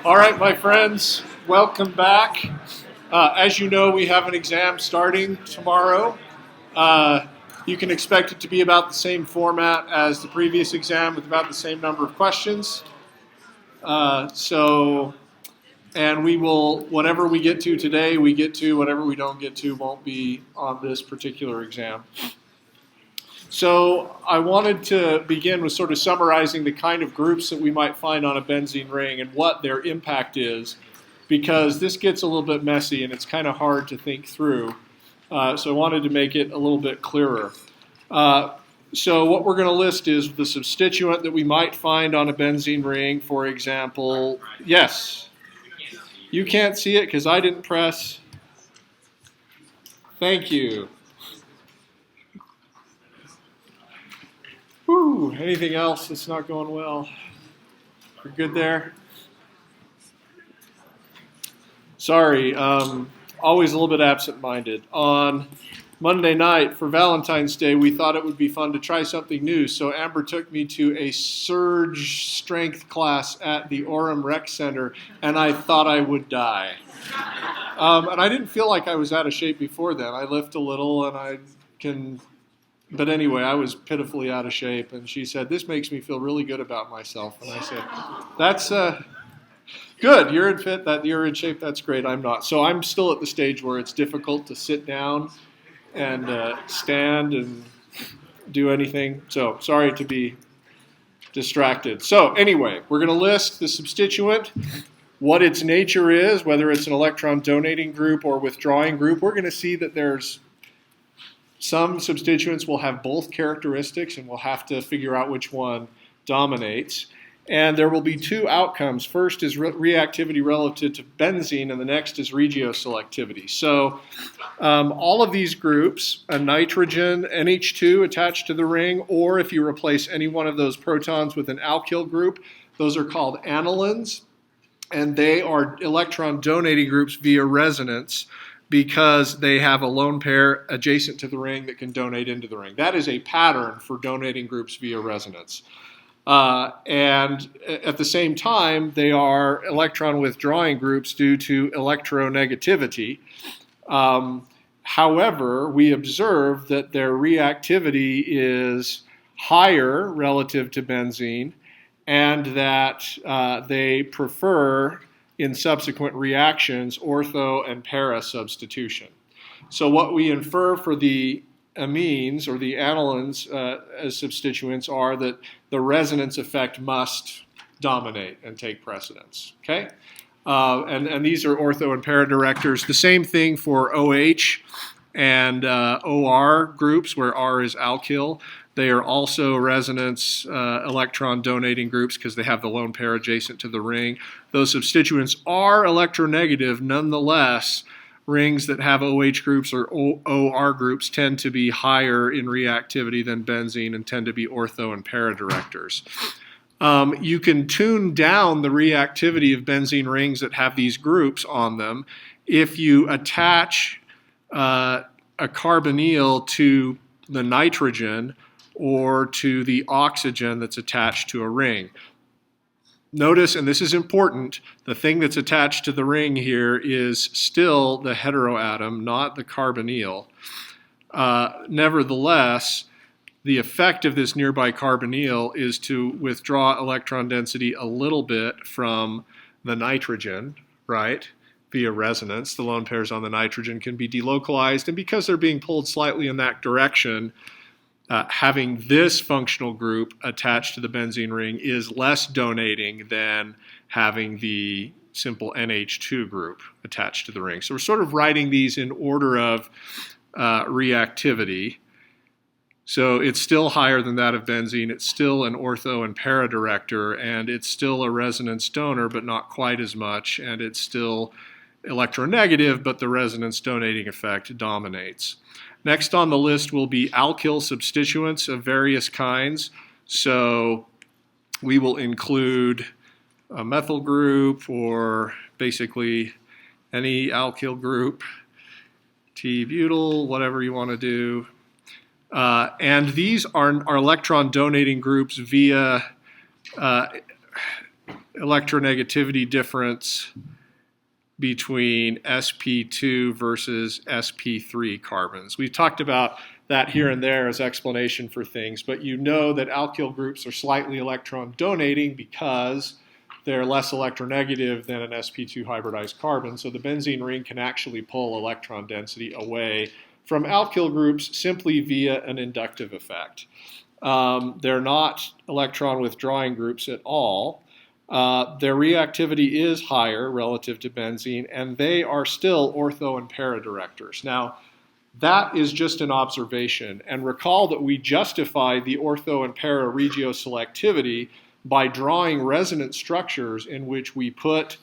All right, my friends, welcome back. As you know, we have an exam starting tomorrow. Uh, you can expect it to be about the same format as the previous exam with about the same number of questions. And we will, whatever we get to today, we get to. Whatever we don't get to won't be on this particular exam. So I wanted to begin with sort of summarizing the kind of groups that we might find on a benzene ring and what their impact is, because this gets a little bit messy and it's kind of hard to think through. So I wanted to make it a little bit clearer. So what we're going to list is the substituent that we might find on a benzene ring, for example. Yes, you can't see it because I didn't press. Thank you. Whew, anything else that's not going well? We're good there? Sorry, always a little bit absent-minded. On Monday night for Valentine's Day, we thought it would be fun to try something new, so Amber took me to a surge strength class at the Orem Rec Center, and I thought I would die. And I didn't feel like I was out of shape before then. I lift a little, and I can... But anyway, I was pitifully out of shape, and she said, "This makes me feel really good about myself." And I said, "That's good. You're in shape. That's great. I'm not." So I'm still at the stage where it's difficult to sit down and stand and do anything. So sorry to be distracted. So anyway, we're going to list the substituent, what its nature is, whether it's an electron donating group or withdrawing group. We're going to see that there's some substituents will have both characteristics, and we'll have to figure out which one dominates. And there will be two outcomes. First is reactivity relative to benzene, and the next is Regio selectivity. So all of these groups, a nitrogen, NH2 attached to the ring, or if you replace any one of those protons with an alkyl group, those are called anilines, and they are electron donating groups via resonance, because they have a lone pair adjacent to the ring that can donate into the ring. That is a pattern for donating groups via resonance. And at the same time, they are electron withdrawing groups due to electronegativity. However, we observe that their reactivity is higher relative to benzene, and that they prefer, in subsequent reactions, ortho and para substitution. So what we infer for the amines or the anilines as substituents are that the resonance effect must dominate and take precedence. Okay, and these are ortho and para directors. The same thing for OH and OR groups, where R is alkyl. They are also resonance electron donating groups because they have the lone pair adjacent to the ring. Those substituents are electronegative. Nonetheless, rings that have OH groups or OR groups tend to be higher in reactivity than benzene and tend to be ortho and para directors. You can tune down the reactivity of benzene rings that have these groups on them if you attach a carbonyl to the nitrogen or to the oxygen that's attached to a ring. Notice, and this is important, the thing that's attached to the ring here is still the heteroatom, not the carbonyl. Nevertheless, the effect of this nearby carbonyl is to withdraw electron density a little bit from the nitrogen, right? Via resonance. The lone pairs on the nitrogen can be delocalized, and because they're being pulled slightly in that direction, having this functional group attached to the benzene ring is less donating than having the simple NH2 group attached to the ring. So we're sort of writing these in order of reactivity. So it's still higher than that of benzene. It's still an ortho and para director, and it's still a resonance donor, but not quite as much, and it's still electronegative, but the resonance donating effect dominates. Next on the list will be alkyl substituents of various kinds. So we will include a methyl group, or basically any alkyl group, T-butyl, whatever you want to do. And these are electron donating groups via electronegativity difference between sp2 versus sp3 carbons. We've talked about that here and there as explanation for things, but you know that alkyl groups are slightly electron donating because they're less electronegative than an sp2 hybridized carbon, so the benzene ring can actually pull electron density away from alkyl groups simply via an inductive effect. They're not electron withdrawing groups at all. Their reactivity is higher relative to benzene, and they are still ortho and para directors. Now, that is just an observation, and recall that we justify the ortho and para regio selectivity by drawing resonance structures in which we put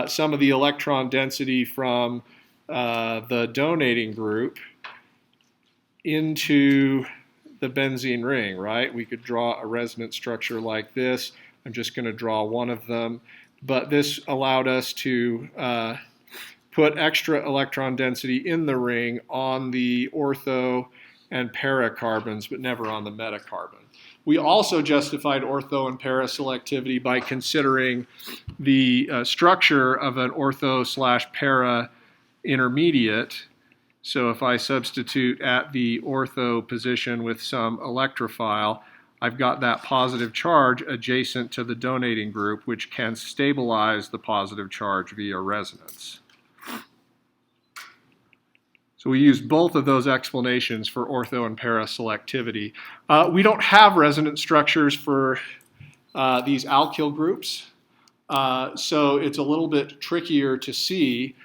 some of the electron density from the donating group into the benzene ring, right? We could draw a resonance structure like this. I'm just going to draw one of them, but this allowed us to put extra electron density in the ring on the ortho and para carbons, but never on the metacarbon. We also justified ortho and para selectivity by considering the structure of an ortho/para intermediate. So if I substitute at the ortho position with some electrophile, I've got that positive charge adjacent to the donating group, which can stabilize the positive charge via resonance. So we use both of those explanations for ortho and para selectivity. We don't have resonance structures for these alkyl groups, so it's a little bit trickier to see.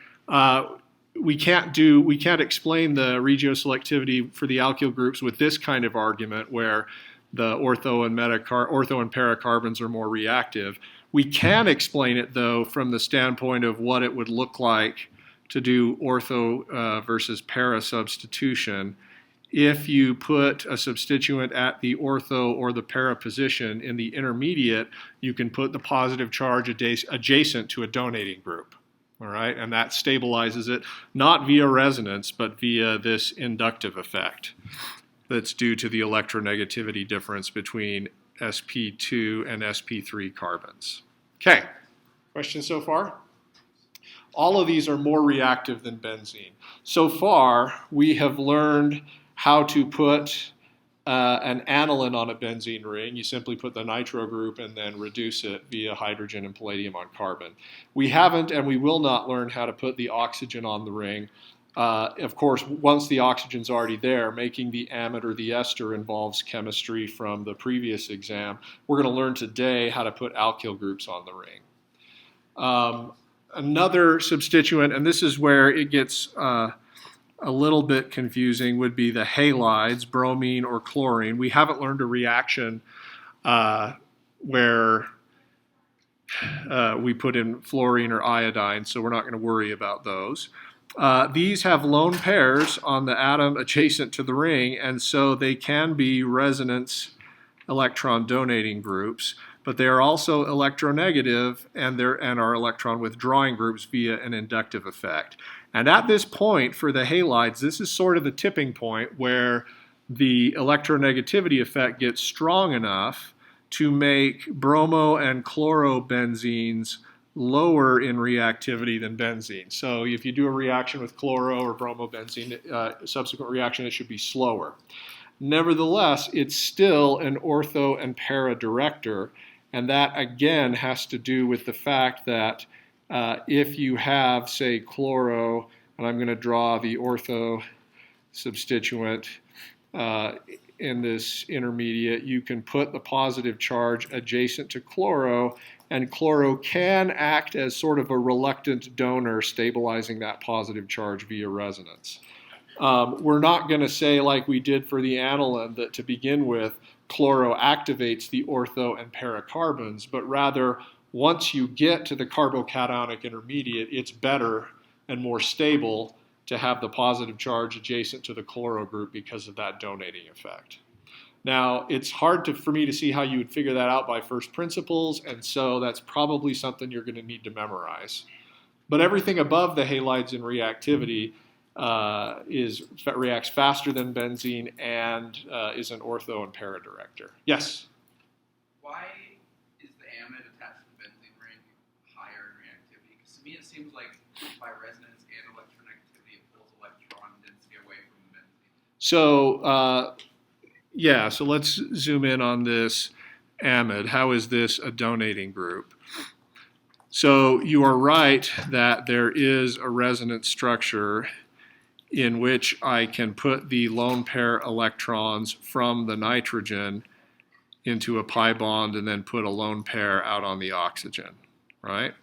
We can't explain the regio selectivity for the alkyl groups with this kind of argument where the ortho and para carbons are more reactive. We can explain it though from the standpoint of what it would look like to do ortho versus para substitution. If you put a substituent at the ortho or the para position in the intermediate, you can put the positive charge adjacent to a donating group. All right, and that stabilizes it, not via resonance, but via this inductive effect that's due to the electronegativity difference between sp2 and sp3 carbons. Okay, questions so far? All of these are more reactive than benzene. So far, we have learned how to put an aniline on a benzene ring. You simply put the nitro group and then reduce it via hydrogen and palladium on carbon. We haven't and we will not learn how to put the oxygen on the ring. Of course, once the oxygen's already there, making the amide or the ester involves chemistry from the previous exam. We're going to learn today how to put alkyl groups on the ring. Another substituent, and this is where it gets a little bit confusing, would be the halides, bromine or chlorine. We haven't learned a reaction where we put in fluorine or iodine, so we're not going to worry about those. These have lone pairs on the atom adjacent to the ring, and so they can be resonance electron donating groups, but they are also electronegative and are electron withdrawing groups via an inductive effect. And at this point, for the halides, this is sort of the tipping point where the electronegativity effect gets strong enough to make bromo and chlorobenzenes lower in reactivity than benzene. So if you do a reaction with chloro or bromobenzene, subsequent reaction, it should be slower. Nevertheless, it's still an ortho and para director, and that again has to do with the fact that if you have, say, chloro, and I'm going to draw the ortho substituent in this intermediate, you can put the positive charge adjacent to chloro, and chloro can act as sort of a reluctant donor, stabilizing that positive charge via resonance. We're not going to say, like we did for the aniline, that to begin with, chloro activates the ortho and para carbons, but rather, once you get to the carbocationic intermediate, it's better and more stable to have the positive charge adjacent to the chloro group because of that donating effect. Now, it's hard for me to see how you would figure that out by first principles, and so that's probably something you're going to need to memorize. But everything above the halides in reactivity reacts faster than benzene and is an ortho and para director. Yes? Why is the amide attached to the benzene electronegativity, it pulls electron density away from the benzene. So, yeah, so let's zoom in on this amide. How is this a donating group? So you are right that there is a resonance structure in which I can put the lone pair electrons from the nitrogen into a pi bond and then put a lone pair out on the oxygen, right?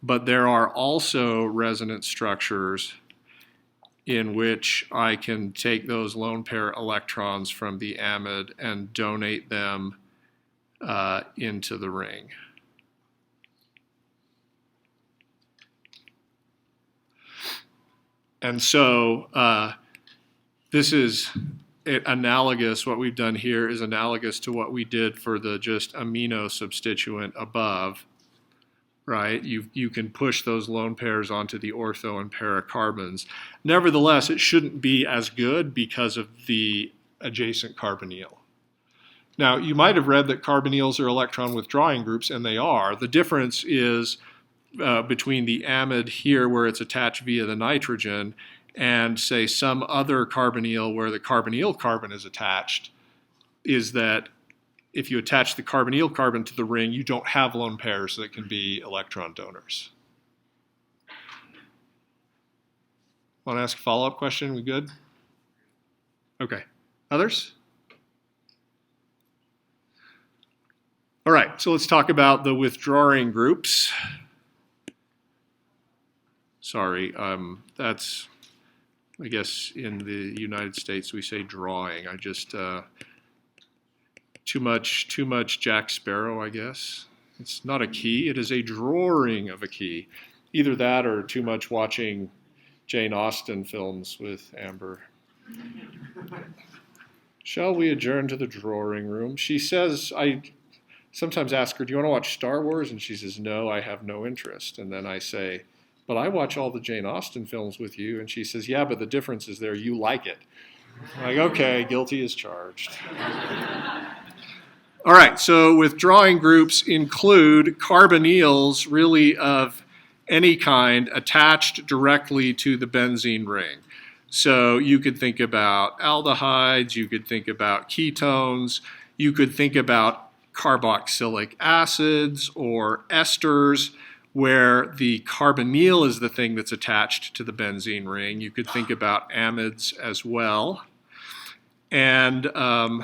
But there are also resonance structures in which I can take those lone pair electrons from the amide and donate them into the ring. And so this is analogous. What we've done here is analogous to what we did for the just amino substituent above, right? You can push those lone pairs onto the ortho and para carbons. Nevertheless, it shouldn't be as good because of the adjacent carbonyl. Now, you might have read that carbonyls are electron withdrawing groups, and they are. The difference is between the amide here where it's attached via the nitrogen and say some other carbonyl where the carbonyl carbon is attached, is that if you attach the carbonyl carbon to the ring, you don't have lone pairs that can be electron donors. Want to ask a follow-up question? We good? Okay. Others? All right, so let's talk about the withdrawing groups. Sorry, that's, I guess in the United States we say drawing. I just, too much Jack Sparrow, I guess. It's not a key, it is a drawing of a key. Either that or too much watching Jane Austen films with Amber. Shall we adjourn to the drawing room? She says, I sometimes ask her, do you want to watch Star Wars? And she says, no, I have no interest. And then I say, but I watch all the Jane Austen films with you. And she says, yeah, but the difference is there, you like it. I'm like, okay, guilty as charged. All right, so withdrawing groups include carbonyls really of any kind attached directly to the benzene ring. So you could think about aldehydes, you could think about ketones, you could think about carboxylic acids or esters, where the carbonyl is the thing that's attached to the benzene ring. You could think about amides as well. And getting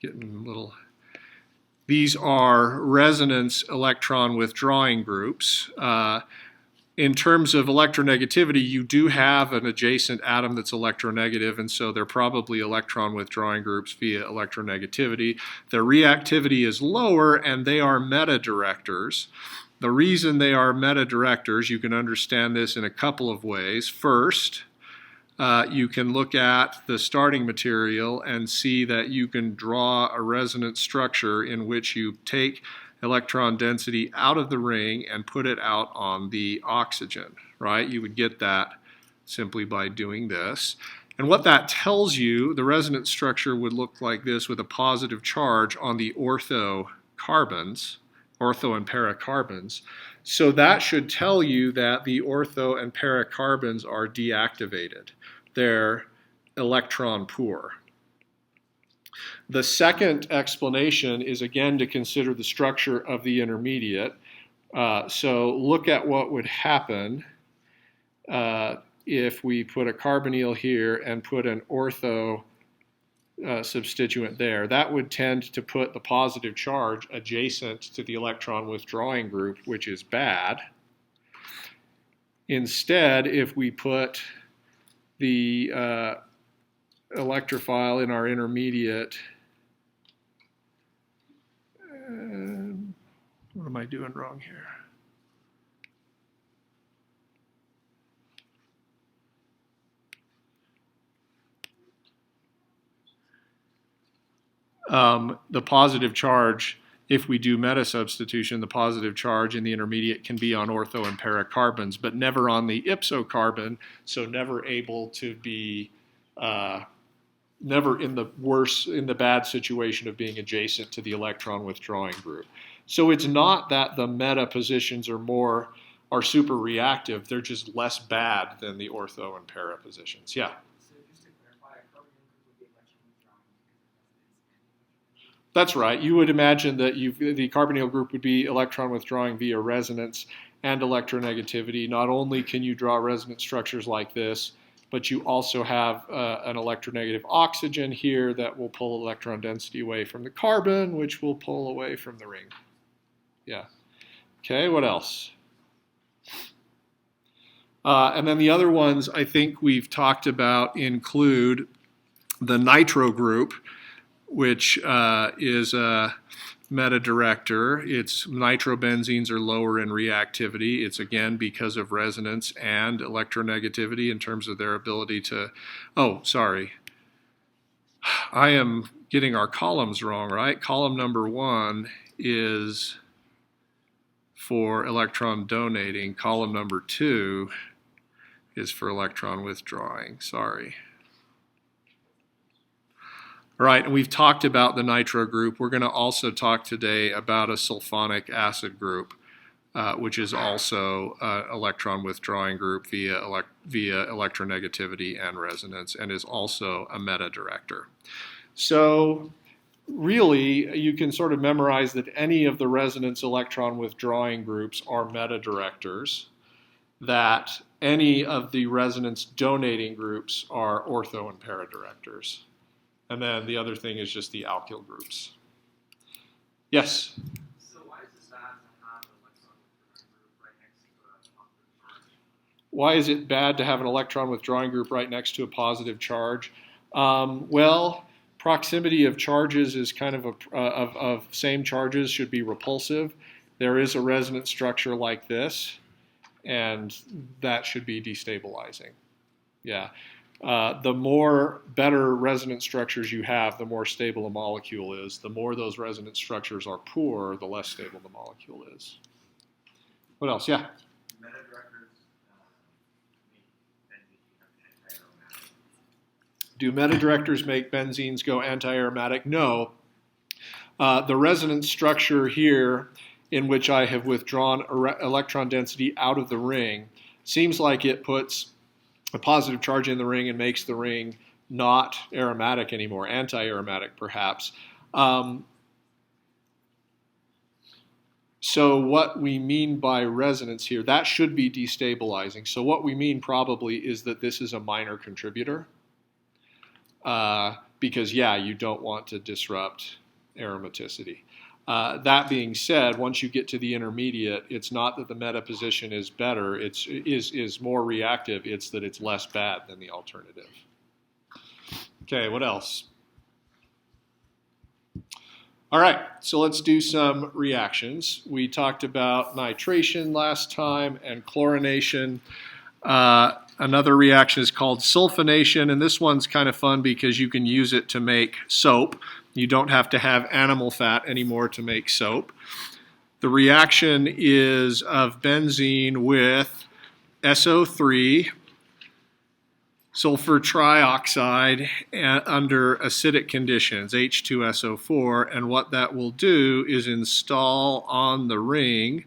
a little... These are resonance electron withdrawing groups. In terms of electronegativity, you do have an adjacent atom that's electronegative, and so they're probably electron withdrawing groups via electronegativity. Their reactivity is lower, and they are metadirectors. The reason they are metadirectors, you can understand this in a couple of ways. First, you can look at the starting material and see that you can draw a resonance structure in which you take electron density out of the ring and put it out on the oxygen, right? You would get that simply by doing this. And what that tells you, the resonance structure would look like this with a positive charge on the ortho carbons, ortho and para carbons. So that should tell you that the ortho and para carbons are deactivated. They're electron poor. The second explanation is again to consider the structure of the intermediate. So look at what would happen if we put a carbonyl here and put an ortho substituent there. That would tend to put the positive charge adjacent to the electron withdrawing group, which is bad. Instead, if we put the electrophile in our intermediate, what am I doing wrong here? The positive charge, if we do meta substitution, the positive charge in the intermediate can be on ortho and para carbons, but never on the ipso carbon, so never able to be, never in the bad situation of being adjacent to the electron withdrawing group. So it's not that the meta positions are more are super reactive. They're just less bad than the ortho and para positions. Yeah. So just to clarify, a carbonyl group would be electron withdrawing because of resonance. That's right. You would imagine that the carbonyl group would be electron withdrawing via resonance and electronegativity. Not only can you draw resonance structures like this, but you also have an electronegative oxygen here that will pull electron density away from the carbon, which will pull away from the ring. Yeah. Okay, what else? And then the other ones I think we've talked about include the nitro group, which is a metadirector. Its nitrobenzenes are lower in reactivity. It's again because of resonance and electronegativity in terms of their ability to, oh, sorry. I am getting our columns wrong, right? Column number 1 is for electron donating. Column number 2 is for electron withdrawing. Sorry. All right, and we've talked about the nitro group. We're going to also talk today about a sulfonic acid group, which is also an electron withdrawing group via electronegativity and resonance, and is also a metadirector. So really, you can sort of memorize that any of the resonance electron withdrawing groups are metadirectors, that any of the resonance donating groups are ortho and paradirectors. And then the other thing is just the alkyl groups. Yes? So why is it bad to have an electron withdrawing group right next to a positive charge? Why is it bad to have an electron withdrawing group right next to a positive charge? Well, proximity of charges is kind of same charges should be repulsive. There is a resonance structure like this, and that should be destabilizing. Yeah. The more better resonance structures you have, the more stable a molecule is. The more those resonance structures are poor, the less stable the molecule is. What else? Yeah? Metadirectors make benzene anti-aromatic. Do metadirectors make benzenes go anti-aromatic? No. The resonance structure here, in which I have withdrawn electron density out of the ring, seems like it puts a positive charge in the ring and makes the ring not aromatic anymore, anti-aromatic perhaps. So what we mean by resonance here, that should be destabilizing. So what we mean probably is that this is a minor contributor because, yeah, you don't want to disrupt aromaticity. That being said, once you get to the intermediate, it's not that the meta position is better, is more reactive, it's that it's less bad than the alternative. Okay, what else? All right, so let's do some reactions. We talked about nitration last time and chlorination. Another reaction is called sulfonation, and this one's kind of fun because you can use it to make soap. You don't have to have animal fat anymore to make soap. The reaction is of benzene with SO3, sulfur trioxide under acidic conditions, H2SO4, and what that will do is install on the ring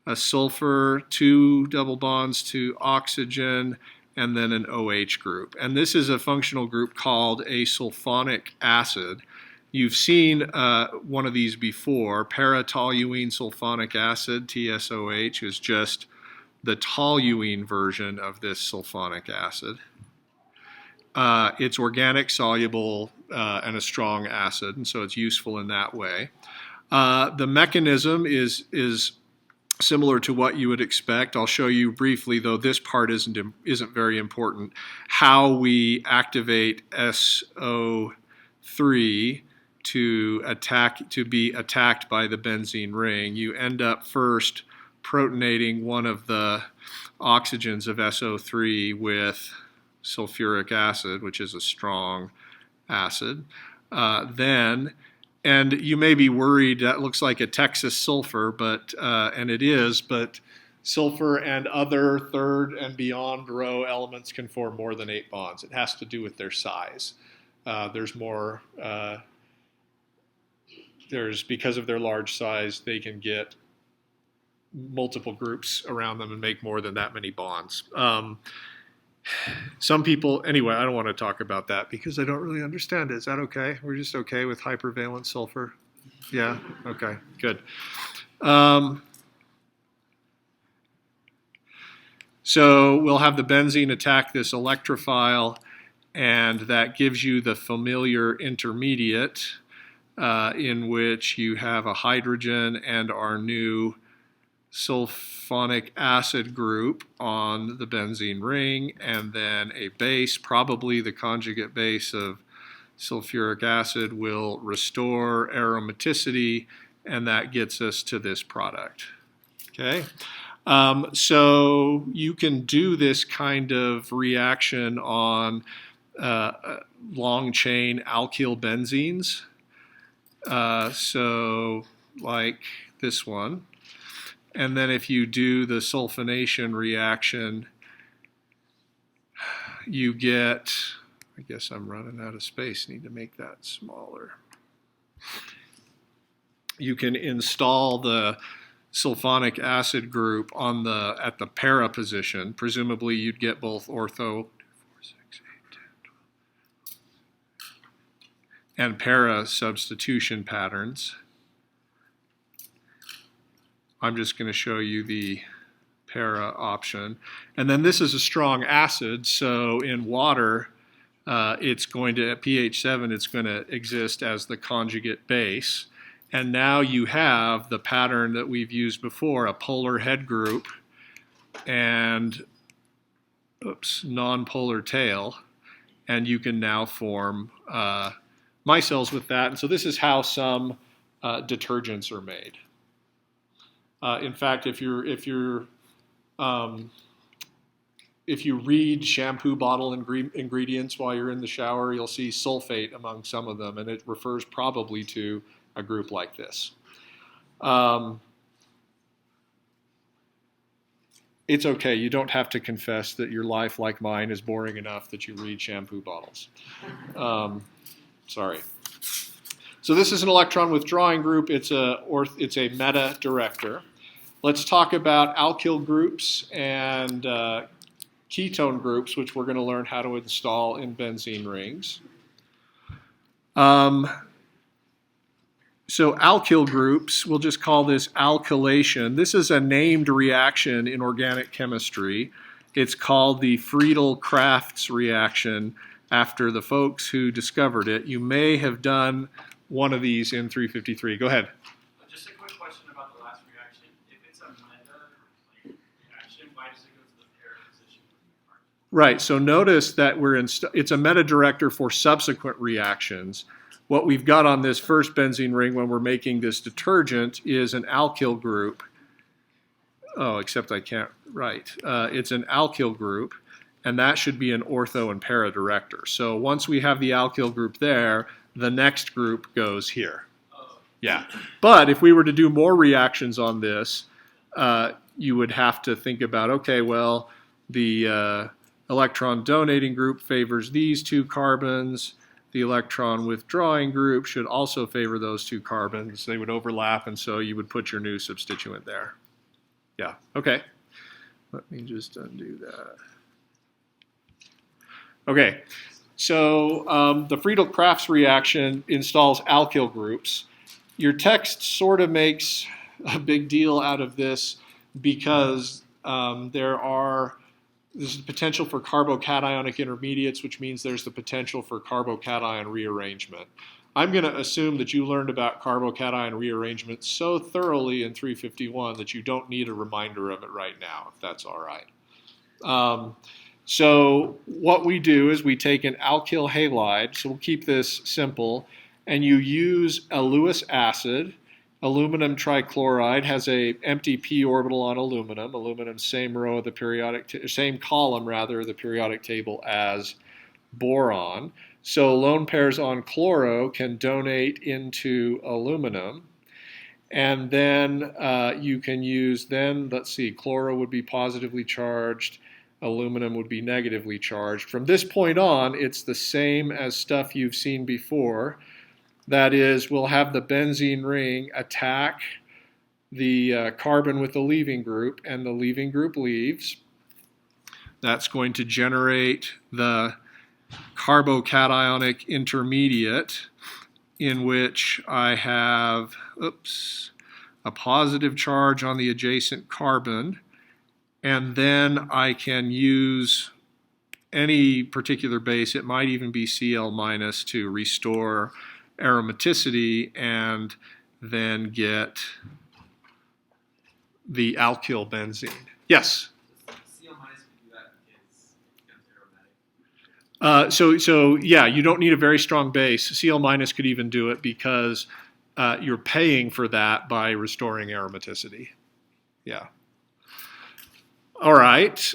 a sulfur, 2 double bonds to oxygen, and then an OH group. And this is a functional group called a sulfonic acid. You've seen one of these before. Para-toluene sulfonic acid, TSOH, is just the toluene version of this sulfonic acid. It's organic, soluble, and a strong acid, and so it's useful in that way. The mechanism is similar to what you would expect. I'll show you briefly, though this part isn't very important, how we activate SO3 to be attacked by the benzene ring. You end up first protonating one of the oxygens of SO3 with sulfuric acid, which is a strong acid. And you may be worried, that looks like a Texas sulfur, and it is, but sulfur and other third and beyond row elements can form more than 8 bonds. It has to do with their size. Because of their large size, they can get multiple groups around them and make more than that many bonds. Some people, anyway, I don't want to talk about that because I don't really understand it. Is that okay? We're just okay with hypervalent sulfur? Yeah? Okay, good. So we'll have the benzene attack this electrophile, and that gives you the familiar intermediate in which you have a hydrogen and our new sulfonic acid group on the benzene ring, and then a base, probably the conjugate base of sulfuric acid, will restore aromaticity, and that gets us to this product. Okay? So you can do this kind of reaction on long chain alkyl benzenes. So like this one. And then if you do the sulfonation reaction, you get, I guess I'm running out of space, need to make that smaller. You can install the sulfonic acid group on at the para position. Presumably you'd get both ortho 4, 6, 8, 10, 12, and para substitution patterns. I'm just going to show you the para option. And then this is a strong acid, so in water, it's going to, at pH 7, it's going to exist as the conjugate base. And now you have the pattern that we've used before, a polar head group and non-polar tail. And you can now form micelles with that. And so this is how some detergents are made. In fact, if you read shampoo bottle ingredients while you're in the shower, you'll see sulfate among some of them, and it refers probably to a group like this. It's okay. You don't have to confess that your life, like mine, is boring enough that you read shampoo bottles. Sorry. So this is an electron withdrawing group. It's a Metadirector. Let's talk about alkyl groups and ketone groups, which we're going to learn how to install in benzene rings. So alkyl groups, we'll just call this alkylation. This is a named reaction in organic chemistry. It's called the Friedel-Crafts reaction after the folks who discovered it. You may have done one of these in 353. Go ahead. Just a quick question about the last reaction. If it's a meta reaction, why does it go to the para position? Right, so notice that it's a Metadirector for subsequent reactions. What we've got on this first benzene ring when we're making this detergent is an alkyl group. Oh, except I can't write. It's an alkyl group, and that should be an ortho and para director. So once we have the alkyl group there, the next group goes here. Yeah, but if we were to do more reactions on this, you would have to think about, okay, well, the electron donating group favors these two carbons. The electron withdrawing group should also favor those two carbons. They would overlap, and so you would put your new substituent there. Yeah, okay. Let me just undo that. Okay, so the Friedel-Crafts reaction installs alkyl groups. Your text sort of makes a big deal out of this because there's the potential for carbocationic intermediates, which means there's the potential for carbocation rearrangement. I'm going to assume that you learned about carbocation rearrangement so thoroughly in 351 that you don't need a reminder of it right now, if that's all right. So what we do is we take an alkyl halide, so we'll keep this simple, and you use a Lewis acid. Aluminum trichloride has a empty p orbital on aluminum. Aluminum, same row of the same column rather of the periodic table as boron. So lone pairs on chloro can donate into aluminum, and then you can use let's see, chloro would be positively charged, aluminum would be negatively charged. From this point on, it's the same as stuff you've seen before. That is, we'll have the benzene ring attack the carbon with the leaving group, and the leaving group leaves. That's going to generate the carbocationic intermediate, in which I have a positive charge on the adjacent carbon, and then I can use any particular base, it might even be Cl minus, to restore aromaticity and then get the alkyl benzene. Yes? Cl minus can do that because it becomes aromatic. So yeah, you don't need a very strong base. Cl minus could even do it because you're paying for that by restoring aromaticity. Yeah. All right.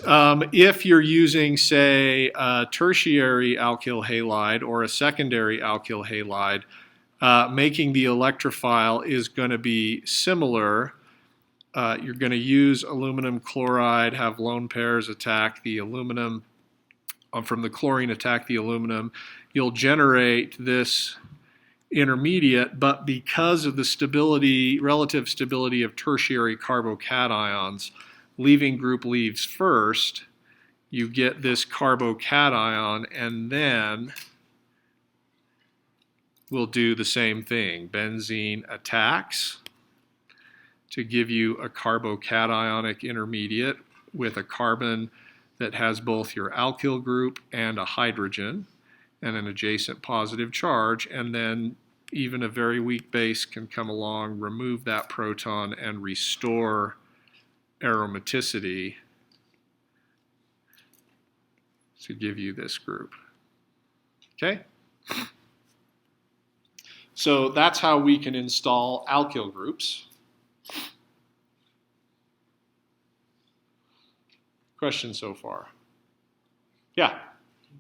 If you're using, say, a tertiary alkyl halide or a secondary alkyl halide, making the electrophile is going to be similar. You're going to use aluminum chloride, have lone pairs attack the aluminum, from the chlorine attack the aluminum. You'll generate this intermediate, but because of the stability, relative stability of tertiary carbocations, leaving group leaves first, you get this carbocation, and then we'll do the same thing. Benzene attacks to give you a carbocationic intermediate with a carbon that has both your alkyl group and a hydrogen and an adjacent positive charge, and then even a very weak base can come along, remove that proton, and restore aromaticity to give you this group. Okay? So that's how we can install alkyl groups. Questions so far? Yeah? Can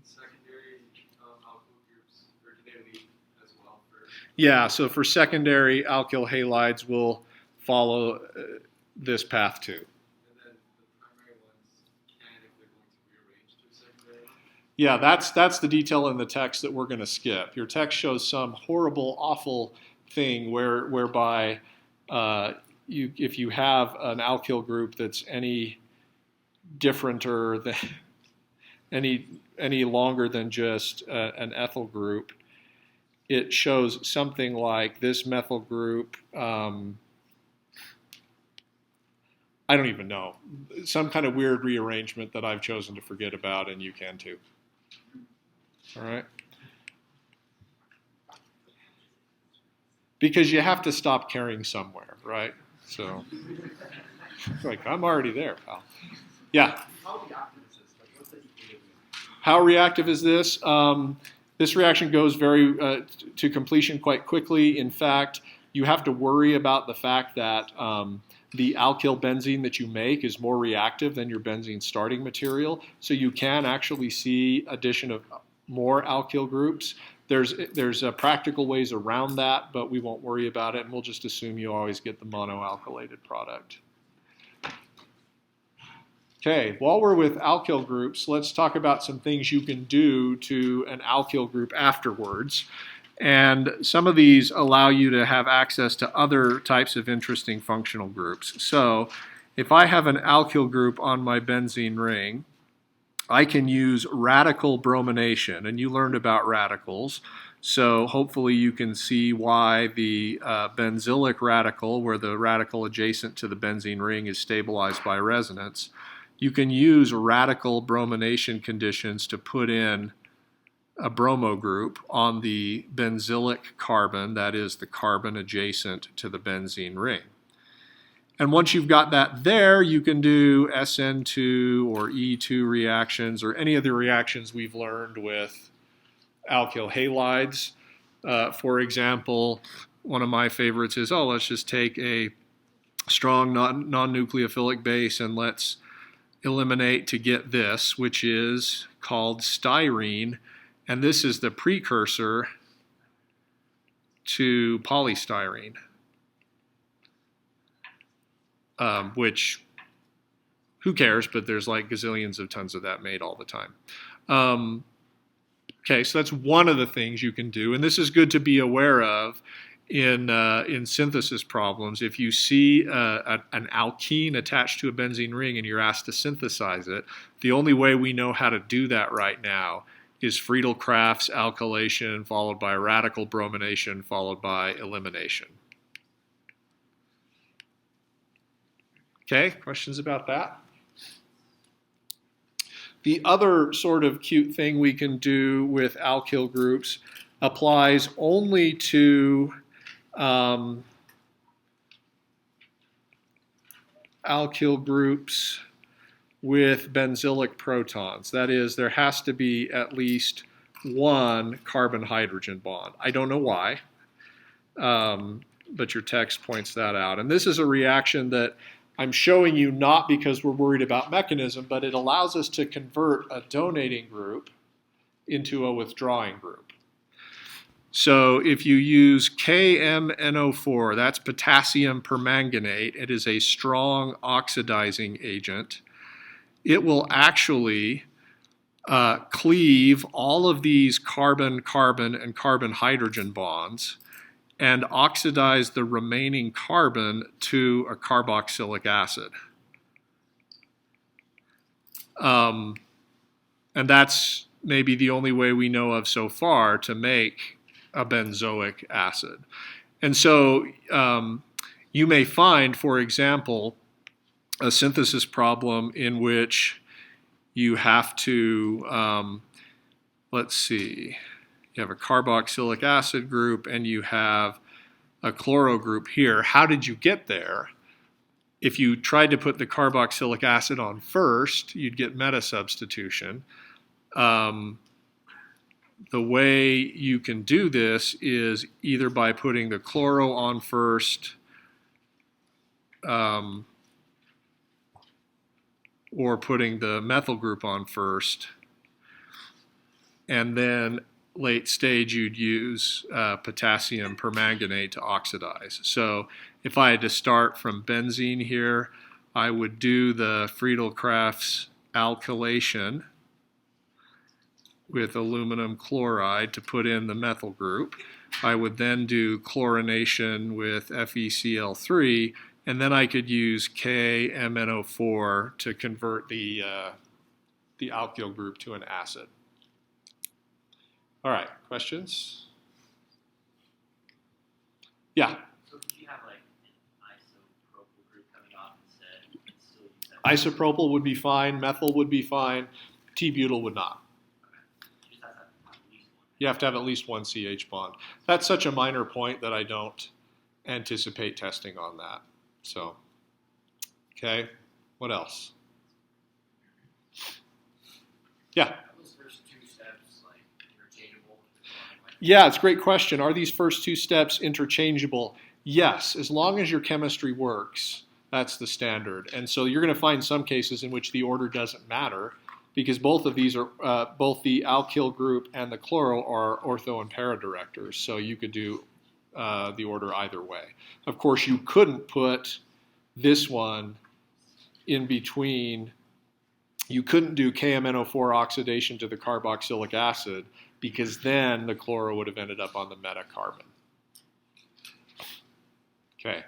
secondary alkyl groups, or do they leave as well for? Yeah, so for secondary alkyl halides, we'll follow this path too. And then the primary ones can, if they're going to rearrange to secondary. Yeah, that's the detail in the text that we're going to skip. Your text shows some horrible, awful thing whereby if you have an alkyl group that's any differenter than any longer than just an ethyl group, it shows something like this methyl group. I don't even know. Some kind of weird rearrangement that I've chosen to forget about, and you can too. All right? Because you have to stop caring somewhere, right? So, like, I'm already there, pal. Yeah? How reactive is this? Like, what's the equilibrium? How reactive is this? This reaction goes to completion quite quickly. In fact, you have to worry about the fact that the alkyl benzene that you make is more reactive than your benzene starting material. So you can actually see addition of more alkyl groups. There's practical ways around that, but we won't worry about it, and we'll just assume you always get the monoalkylated product. Okay, while we're with alkyl groups, let's talk about some things you can do to an alkyl group afterwards. And some of these allow you to have access to other types of interesting functional groups. So if I have an alkyl group on my benzene ring, I can use radical bromination, and you learned about radicals. So hopefully you can see why the benzylic radical, where the radical adjacent to the benzene ring is stabilized by resonance, you can use radical bromination conditions to put in a bromo group on the benzylic carbon, that is the carbon adjacent to the benzene ring. And once you've got that there, you can do SN2 or E2 reactions or any of the reactions we've learned with alkyl halides. For example, one of my favorites is, let's just take a strong non-nucleophilic base and let's eliminate to get this, which is called styrene. And this is the precursor to polystyrene, which, who cares, but there's like gazillions of tons of that made all the time. Okay, so that's one of the things you can do, and this is good to be aware of, in synthesis problems. If you see an alkene attached to a benzene ring and you're asked to synthesize it, the only way we know how to do that right now is Friedel-Crafts alkylation followed by radical bromination followed by elimination. Okay, questions about that? The other sort of cute thing we can do with alkyl groups applies only to alkyl groups with benzylic protons. That is, there has to be at least one carbon-hydrogen bond. I don't know why, but your text points that out. And this is a reaction that I'm showing you not because we're worried about mechanism, but it allows us to convert a donating group into a withdrawing group. So if you use KMNO4, that's potassium permanganate, it is a strong oxidizing agent. It will actually cleave all of these carbon-carbon and carbon-hydrogen bonds and oxidize the remaining carbon to a carboxylic acid. And that's maybe the only way we know of so far to make a benzoic acid. And so you may find, for example, a synthesis problem in which you have to, let's see, you have a carboxylic acid group and you have a chloro group here. How did you get there? If you tried to put the carboxylic acid on first, you'd get meta-substitution. The way you can do this is either by putting the chloro on first, or putting the methyl group on first, and then late stage you'd use potassium permanganate to oxidize. So if I had to start from benzene here, I would do the Friedel-Crafts alkylation with aluminum chloride to put in the methyl group. I would then do chlorination with FeCl3, and then I could use KMNO4 to convert the alkyl group to an acid. All right, questions? Yeah? So if you have like an isopropyl group coming off instead, you can still use that? Isopropyl would be fine, methyl would be fine, T-butyl would not. Okay. You just have to have at least one. You have to have at least one CH bond. That's such a minor point that I don't anticipate testing on that. So, okay, what else? Yeah? Are those first two steps like interchangeable? Yeah, it's a great question. Are these first two steps interchangeable? Yes, as long as your chemistry works, that's the standard. And so you're going to find some cases in which the order doesn't matter because both of these are, both the alkyl group and the chloro are ortho and para-directors. So you could do the order either way. Of course, you couldn't put this one in between. You couldn't do KMNO4 oxidation to the carboxylic acid because then the chloro would have ended up on the metacarbon. Okay.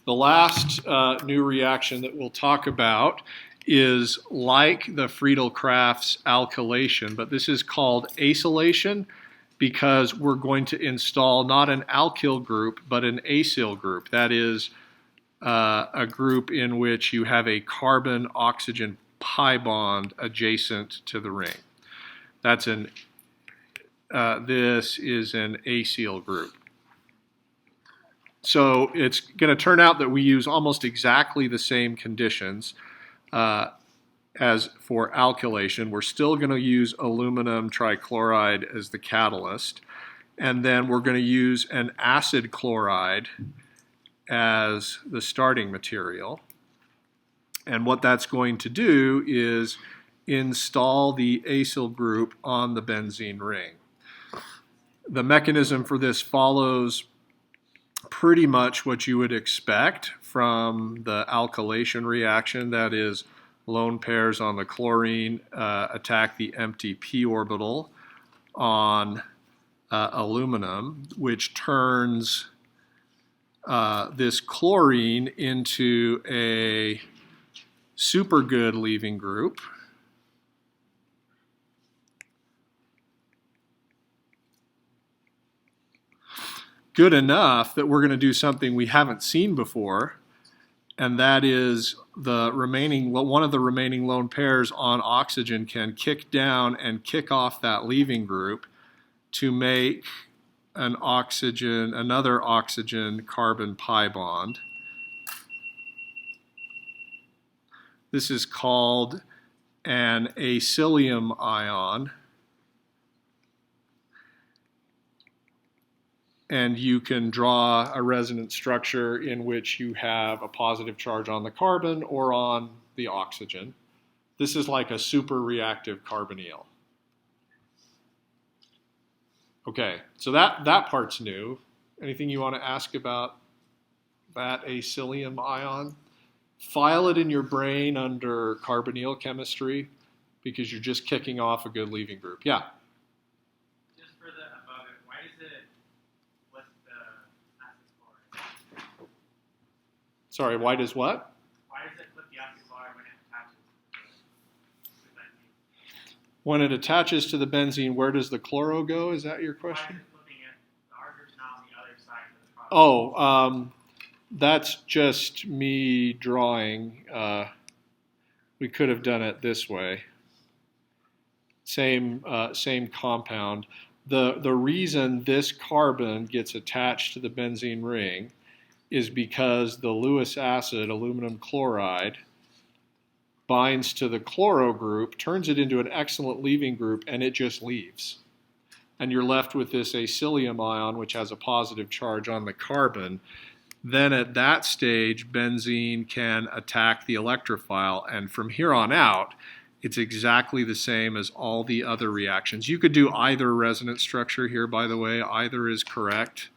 The last new reaction that we'll talk about is like the Friedel-Crafts alkylation, but this is called acylation because we're going to install not an alkyl group, but an acyl group. That is a group in which you have a carbon-oxygen pi bond adjacent to the ring. That's this is an acyl group. So it's going to turn out that we use almost exactly the same conditions as for alkylation. We're still going to use aluminum trichloride as the catalyst, and then we're going to use an acid chloride as the starting material. And what that's going to do is install the acyl group on the benzene ring. The mechanism for this follows pretty much what you would expect from the alkylation reaction. That is, lone pairs on the chlorine attack the empty p orbital on aluminum, which turns this chlorine into a super good leaving group. Good enough that we're going to do something we haven't seen before, and that is one of the remaining lone pairs on oxygen can kick down and kick off that leaving group to make another oxygen carbon pi bond. This is called an acylium ion. And you can draw a resonance structure in which you have a positive charge on the carbon or on the oxygen. This is like a super reactive carbonyl. Okay, so that part's new. Anything you want to ask about that acylium ion? File it in your brain under carbonyl chemistry because you're just kicking off a good leaving group. Yeah? Just for the above it, why is it with the acid chloride? Sorry, why does what? Why does it flip the acid chloride when it attaches to the benzene? When it attaches to the benzene, where does the chloro go? Is that your Why is question? it flipping it, the hydrogen on the other side of the product? Oh, that's just me drawing. We could have done it this way. Same compound. The reason this carbon gets attached to the benzene ring is because the Lewis acid, aluminum chloride, binds to the chloro group, turns it into an excellent leaving group, and it just leaves. And you're left with this acylium ion, which has a positive charge on the carbon. Then at that stage, benzene can attack the electrophile, and from here on out, it's exactly the same as all the other reactions. You could do either resonance structure here, by the way. Either is correct.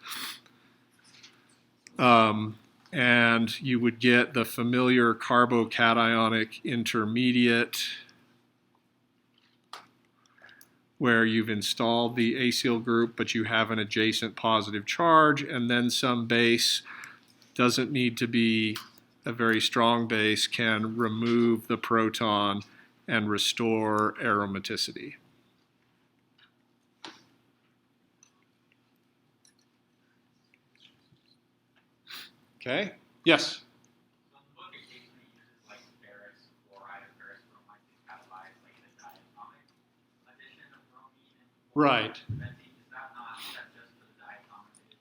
And you would get the familiar carbocationic intermediate where you've installed the acyl group, but you have an adjacent positive charge, and then some base, doesn't need to be a very strong base, can remove the proton and restore aromaticity. Okay, yes? So in the book, it occasionally uses like ferrous chloride or ferrous bromide to catalyze like the diatomic addition of bromine and Right. benzene. Is that not set just for the diatomic addition?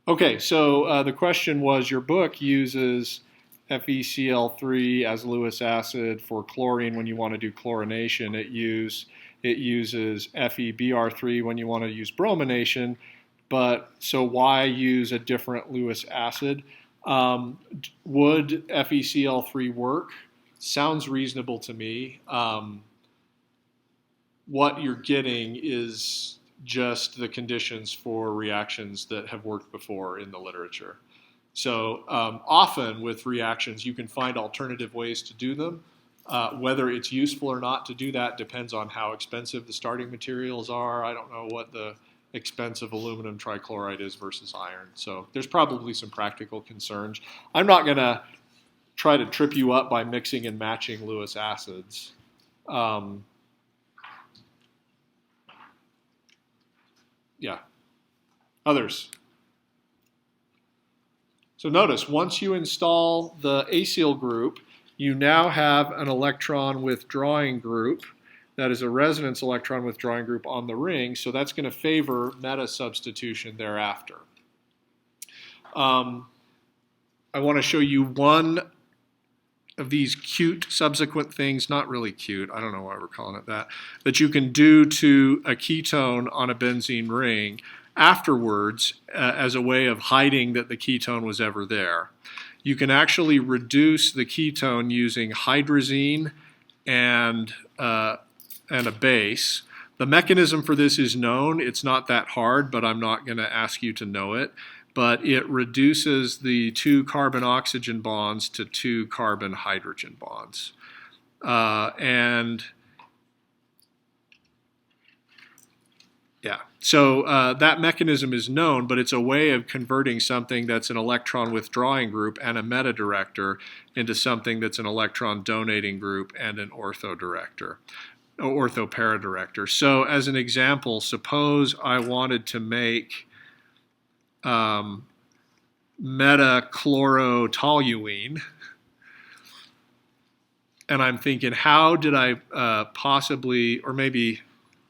Okay, so the question was, your book uses FeCl3 as Lewis acid for chlorine when you want to do chlorination. It uses FeBr3 when you want to use bromination. But so why use a different Lewis acid? Would FeCl3 work? Sounds reasonable to me. What you're getting is just the conditions for reactions that have worked before in the literature. So often with reactions, you can find alternative ways to do them. Whether it's useful or not to do that depends on how expensive the starting materials are. I don't know what the expense of aluminum trichloride is versus iron. So there's probably some practical concerns. I'm not going to try to trip you up by mixing and matching Lewis acids. Yeah. Others? So notice, once you install the acyl group, you now have an electron withdrawing group. That is a resonance electron withdrawing group on the ring, so that's going to favor meta substitution thereafter. I want to show you one of these cute subsequent things, not really cute, I don't know why we're calling it that you can do to a ketone on a benzene ring afterwards as a way of hiding that the ketone was ever there. You can actually reduce the ketone using hydrazine and a base. The mechanism for this is known. It's not that hard, but I'm not going to ask you to know it. But it reduces the 2 carbon-oxygen bonds to 2 carbon-hydrogen bonds. And Yeah, so that mechanism is known, but it's a way of converting something that's an electron withdrawing group and a metadirector into something that's an electron donating group and an orthodirector, or orthopara-director. So as an example, suppose I wanted to make metachlorotoluene, and I'm thinking, how did I possibly, or maybe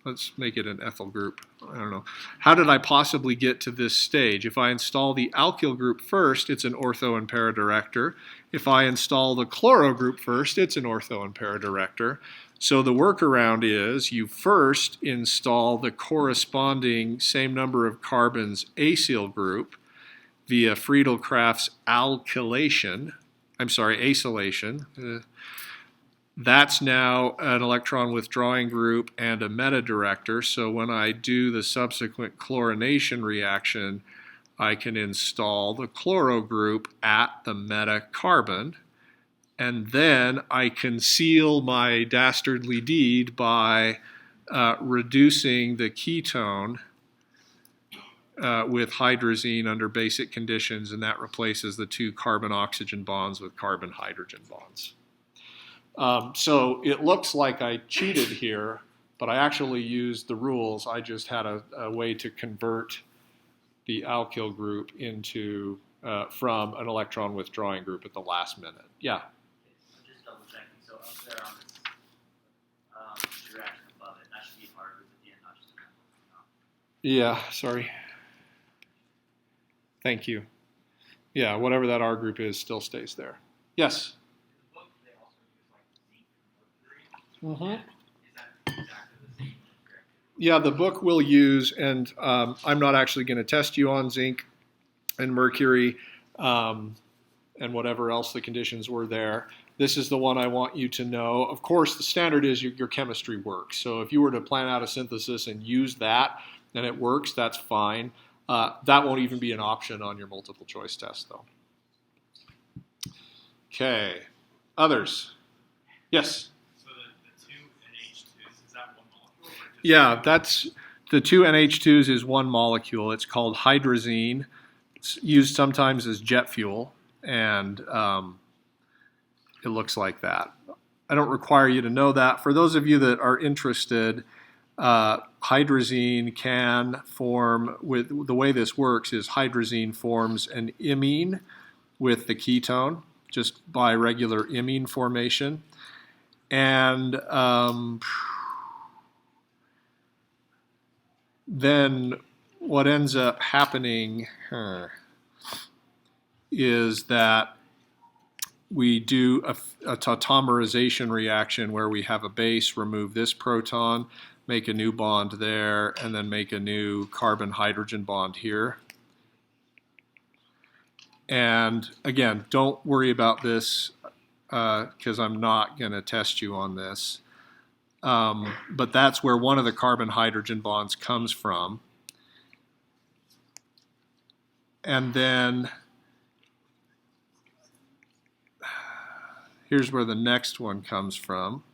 let's make it an ethyl group. I don't know. How did I possibly get to this stage? If I install the alkyl group first, it's an ortho and para-director. If I install the chloro group first, it's an ortho and para-director. So the workaround is you first install the corresponding same number of carbons acyl group via Friedel-Crafts acylation. That's now an electron withdrawing group and a metadirector. So when I do the subsequent chlorination reaction, I can install the chloro group at the metacarbon. And then I conceal my dastardly deed by reducing the ketone with hydrazine under basic conditions, and that replaces the two carbon-oxygen bonds with carbon-hydrogen bonds. So it looks like I cheated here, but I actually used the rules. I just had a way to convert the alkyl group into from an electron withdrawing group at the last minute. Yeah. I'm just double checking. So up there on this reaction above it, that should be a R group at the end, not just a methyl. Yeah, sorry. Thank you. Yeah, whatever that R group is still stays there. Yes? Mm-hmm. Yeah, the book will use, and I'm not actually going to test you on zinc and mercury and whatever else the conditions were there. This is the one I want you to know. Of course, the standard is your chemistry works. So if you were to plan out a synthesis and use that and it works, that's fine. That won't even be an option on your multiple choice test, though. Okay. Others? Yes? Yeah, that's the two NH2s is one molecule. It's called hydrazine. It's used sometimes as jet fuel, and it looks like that. I don't require you to know that. For those of you that are interested, hydrazine can form with the way this works is hydrazine forms an imine with the ketone just by regular imine formation, and then what ends up happening is that we do a tautomerization reaction where we have a base, remove this proton, make a new bond there, and then make a new carbon-hydrogen bond here. And again, don't worry about this because I'm not going to test you on this. But that's where one of the carbon-hydrogen bonds comes from. And then here's where the next one comes from.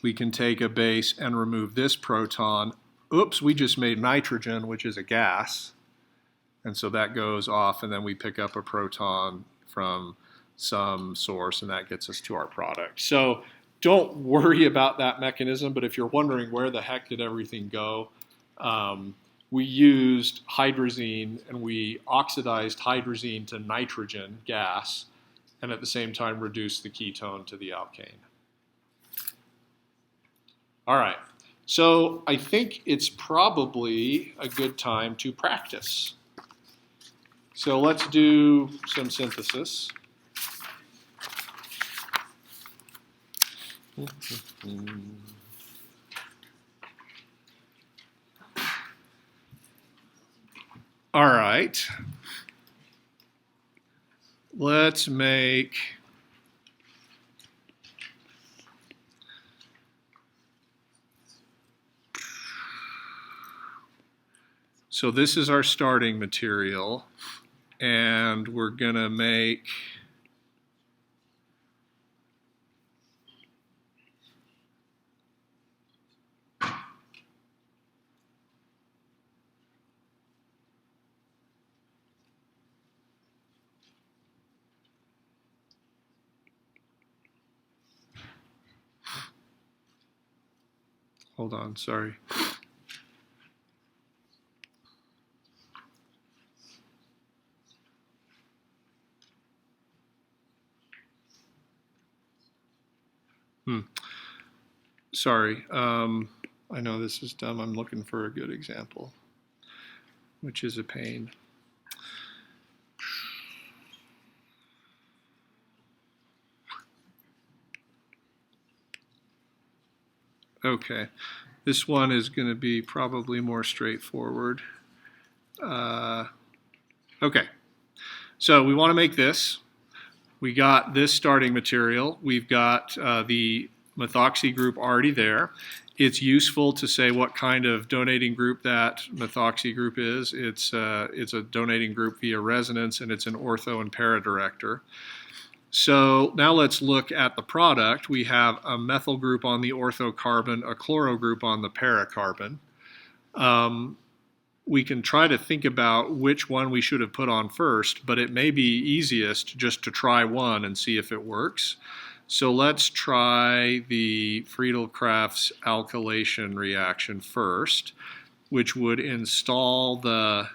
We can take a base and remove this proton. Oops, we just made nitrogen, which is a gas. And so that goes off, and then we pick up a proton from some source, and that gets us to our product. So don't worry about that mechanism, but if you're wondering where the heck did everything go, we used hydrazine, and we oxidized hydrazine to nitrogen gas, and at the same time reduced the ketone to the alkane. All right, so I think it's probably a good time to practice. So let's do some synthesis. All right. Let's make so this is our starting material, and we're going to make hold on, sorry. Sorry, I know this is dumb. I'm looking for a good example, which is a pain. Okay, this one is going to be probably more straightforward. Okay, so we want to make this. We got this starting material. We've got the methoxy group already there. It's useful to say what kind of donating group that methoxy group is. It's a donating group via resonance, and it's an ortho and para director. So now let's look at the product. We have a methyl group on the ortho carbon, a chloro group on the para carbon. We can try to think about which one we should have put on first, but it may be easiest just to try one and see if it works. So let's try the Friedel-Crafts alkylation reaction first, which would install the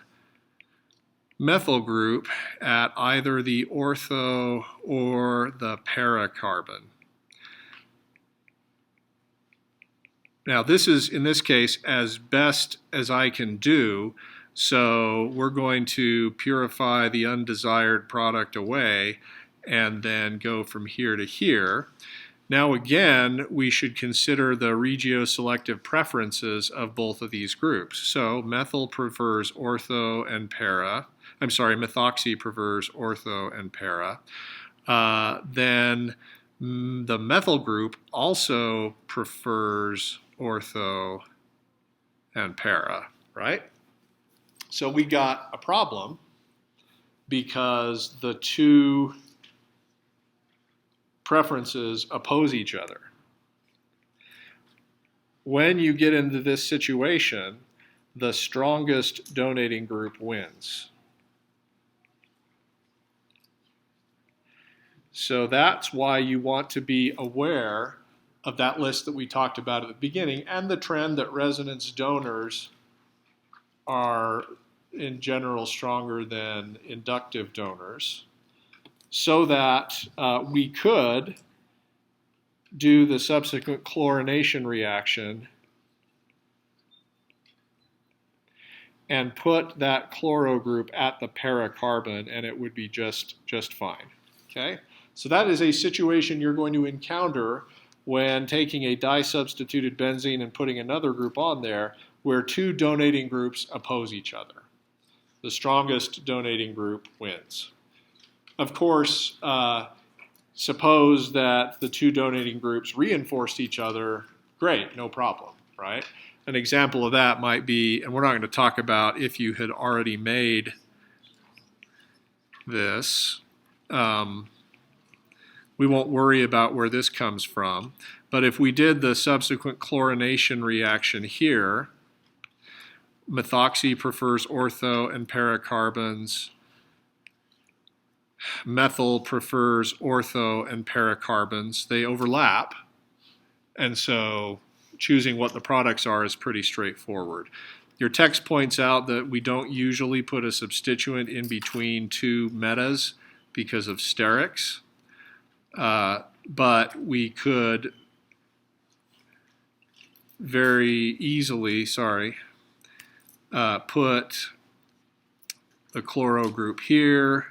methyl group at either the ortho or the para carbon. Now this is, in this case, as best as I can do, so we're going to purify the undesired product away and then go from here to here. Now again, we should consider the Regio selective preferences of both of these groups. So methyl prefers ortho and para. I'm sorry, methoxy prefers ortho and para. Then the methyl group also prefers ortho and para, right? So we got a problem because the two preferences oppose each other. When you get into this situation, the strongest donating group wins. So that's why you want to be aware of that list that we talked about at the beginning and the trend that resonance donors are in general stronger than inductive donors, so that we could do the subsequent chlorination reaction and put that chloro group at the para carbon, and it would be just fine. Okay? So that is a situation you're going to encounter when taking a di-substituted benzene and putting another group on there, where two donating groups oppose each other. The strongest donating group wins. Of course, suppose that the two donating groups reinforced each other, great, no problem, right? An example of that might be, and we're not going to talk about if you had already made this, we won't worry about where this comes from, but if we did the subsequent chlorination reaction here, methoxy prefers ortho and para carbons. Methyl prefers ortho and para carbons. They overlap, and so choosing what the products are is pretty straightforward. Your text points out that we don't usually put a substituent in between two metas because of sterics, but we could very easily, put the chloro group here,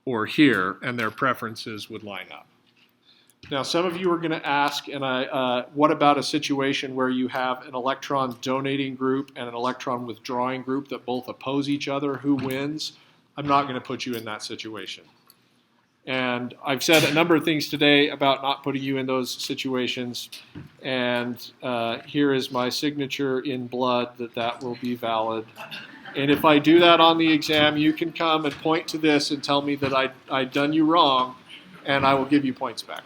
or here, and their preferences would line up. Now, some of you are going to ask, what about a situation where you have an electron donating group and an electron withdrawing group that both oppose each other? Who wins? I'm not going to put you in that situation. And I've said a number of things today about not putting you in those situations, and here is my signature in blood that will be valid. And if I do that on the exam, you can come and point to this and tell me that I'd done you wrong, and I will give you points back.